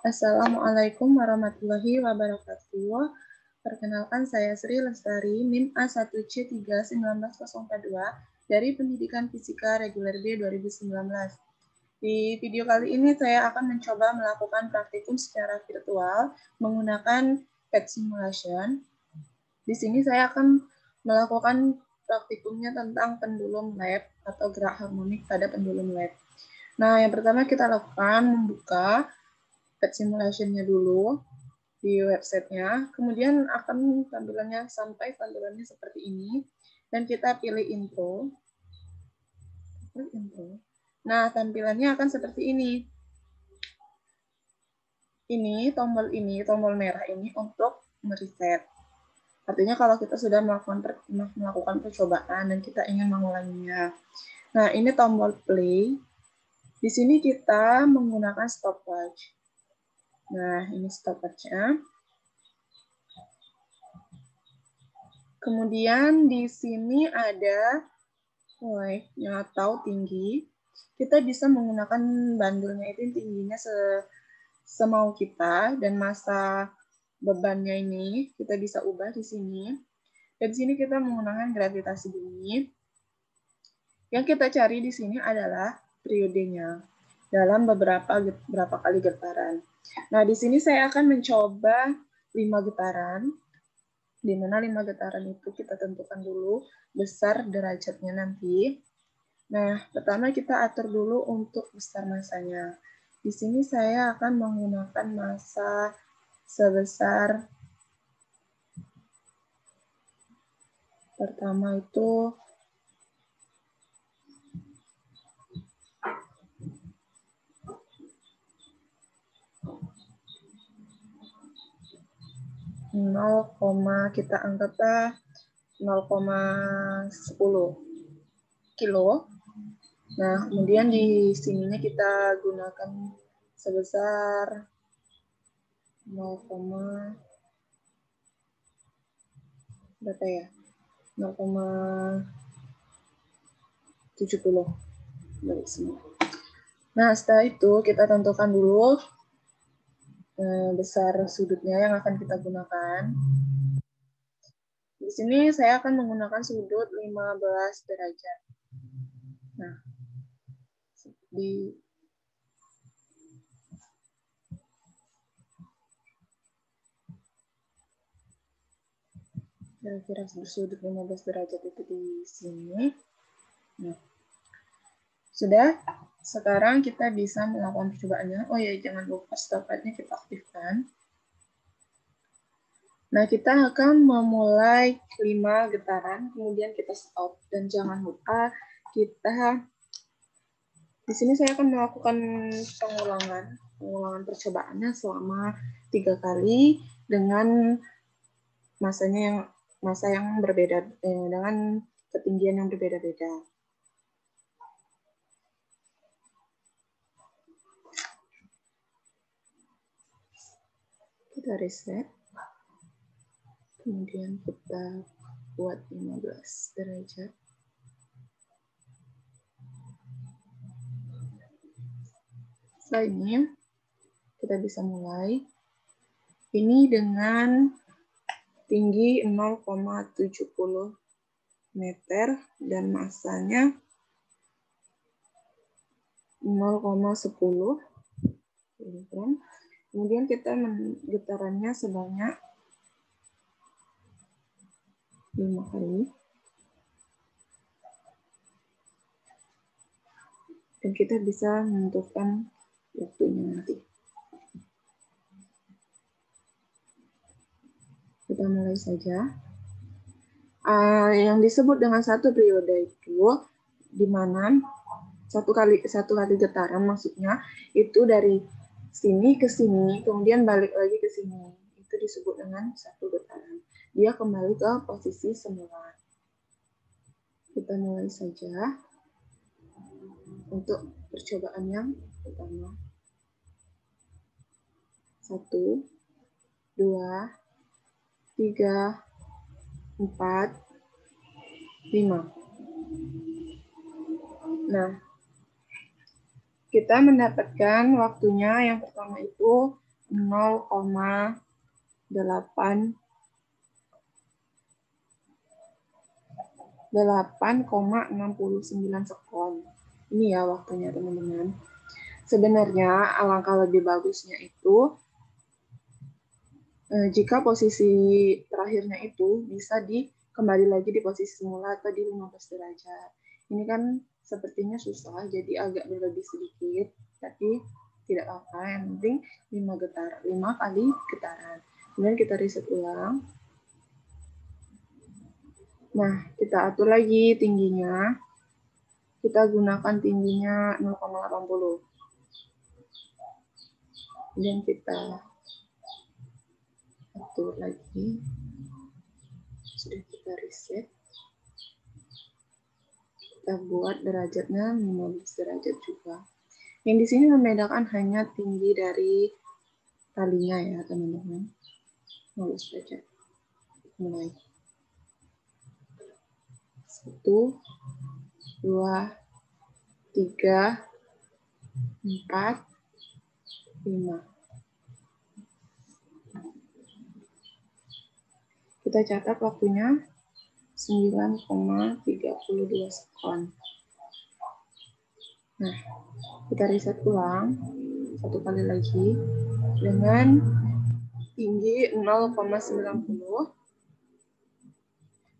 Assalamualaikum warahmatullahi wabarakatuh. Perkenalkan saya Sri Lestari, NIM A1C3-19042 dari Pendidikan Fisika Reguler B 2019. Di video kali ini saya akan mencoba melakukan praktikum secara virtual menggunakan PET simulation. Di sini saya akan melakukan praktikumnya tentang pendulum lab atau gerak harmonik pada pendulum lab. Nah, yang pertama kita lakukan membuka PET simulation-nya dulu di websitenya, kemudian akan tampilannya sampai tampilannya seperti ini, dan kita pilih intro. Nah, tampilannya akan seperti ini. Ini, tombol merah ini untuk mereset. Artinya kalau kita sudah melakukan percobaan dan kita ingin mengulanginya. Nah, ini tombol play. Di sini kita menggunakan stopwatch. Nah, ini stopwatch-nya. Kemudian di sini ada yang atau tinggi. Kita bisa menggunakan bandulnya itu tingginya semau kita, dan masa bebannya ini kita bisa ubah di sini. Dan di sini kita menggunakan gravitasi bumi. Yang kita cari di sini adalah periodenya dalam beberapa kali getaran. Nah, di sini saya akan mencoba 5 getaran. Di mana 5 getaran itu kita tentukan dulu besar derajatnya nanti. Nah, pertama kita atur dulu untuk besar masanya. Di sini saya akan menggunakan masa sebesar pertama itu 0, kita anggaplah 0,10 kilo. Nah, kemudian di sininya kita gunakan sebesar 0,70 dari sini. Nah, setelah itu kita tentukan dulu besar sudutnya yang akan kita gunakan. Di sini saya akan menggunakan sudut 15 derajat. Nah, kira-kira sudut 15 derajat itu di sini. Nah, sudah. Sekarang kita bisa melakukan percobaannya. Oh ya, jangan lupa stopwatch-nya kita aktifkan. Nah, kita akan memulai 5 getaran, kemudian kita stop. Dan jangan lupa kita, di sini saya akan melakukan pengulangan percobaannya selama 3 kali dengan masa yang berbeda, dengan ketinggian yang berbeda-beda. Kita reset. Kemudian kita buat 15 derajat. Setelah ini, kita bisa mulai. Ini dengan tinggi 0,70 meter dan masanya 0,10 kg. Kemudian kita getarannya sebanyak 5 kali. Dan kita bisa menentukan waktunya nanti. Kita mulai saja. Yang disebut dengan satu periode itu, di mana satu kali getaran maksudnya itu dari sini ke sini, kemudian balik lagi ke sini. Itu disebut dengan satu getaran. Dia kembali ke posisi semula. Kita mulai saja untuk percobaan yang pertama. 1, 2, 3, 4, 5. Nah, kita mendapatkan waktunya yang pertama itu 0,69 sekon. Ini ya waktunya teman-teman. Sebenarnya alangkah lebih bagusnya itu jika posisi terakhirnya itu bisa kembali lagi di posisi semula atau di 15 derajat. Ini kan sepertinya susah, jadi agak berlebih sedikit, tapi tidak apa, yang penting 5 kali getaran. Kemudian kita reset ulang. Nah, kita atur lagi tingginya. Kita gunakan tingginya 0,80. Kemudian kita atur lagi. Sudah kita reset. Kita buat derajatnya 15 derajat juga. Yang di sini membedakan hanya tinggi dari talinya ya teman-teman. 15 derajat. Mulai. 1, 2, 3, 4, 5. Kita catat waktunya 9,32 sekon. Nah, kita reset ulang satu kali lagi dengan tinggi 0,90.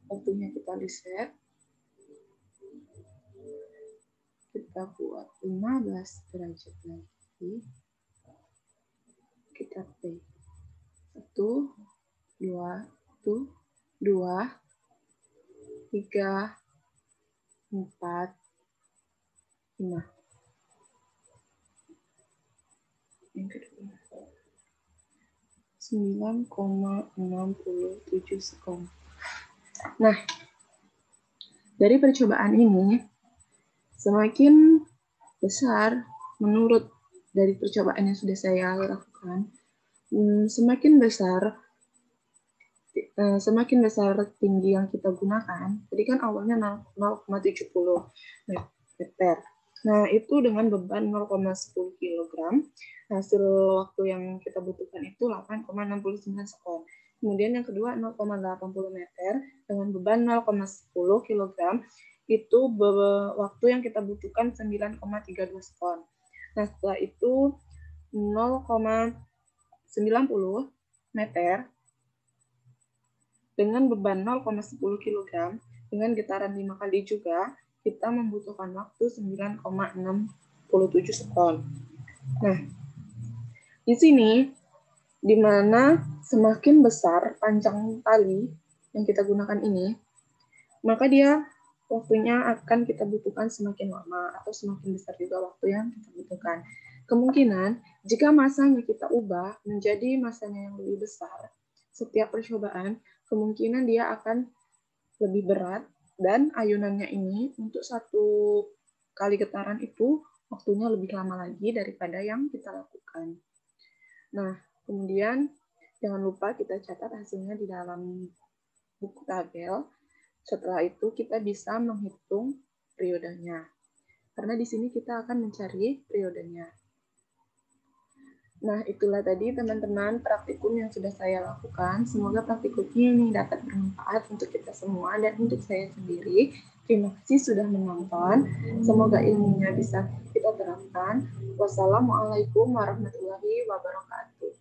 Waktunya kita reset. Kita buat 15 derajat lagi. Kita play. 1, 2, 3, 4, 5. Yang kedua. 9,67 sekon. Nah, dari percobaan ini, semakin besar menurut dari percobaan yang sudah saya lakukan, semakin besar tinggi yang kita gunakan. Tadi kan awalnya 0,70 meter. Nah, itu dengan beban 0,10 kg. Hasil waktu yang kita butuhkan itu 8,69 sekon. Kemudian yang kedua 0,80 meter dengan beban 0,10 kg. Itu waktu yang kita butuhkan 9,32 sekon. Nah, setelah itu 0,90 meter dengan beban 0,10 kg dengan getaran 5 kali juga, kita membutuhkan waktu 9,67 sekon. Nah, di sini di mana semakin besar panjang tali yang kita gunakan ini, maka dia waktunya akan kita butuhkan semakin lama atau semakin besar juga waktu yang kita butuhkan. Kemungkinan jika masanya kita ubah menjadi masanya yang lebih besar, setiap percobaan kemungkinan dia akan lebih berat dan ayunannya ini untuk satu kali getaran itu waktunya lebih lama lagi daripada yang kita lakukan. Nah, kemudian jangan lupa kita catat hasilnya di dalam buku tabel. Setelah itu kita bisa menghitung periodenya. Karena di sini kita akan mencari periodenya. Nah, itulah tadi teman-teman praktikum yang sudah saya lakukan. Semoga praktikumnya ini dapat bermanfaat untuk kita semua dan untuk saya sendiri. Terima kasih sudah menonton. Semoga ilmunya bisa kita terapkan. Wassalamualaikum warahmatullahi wabarakatuh.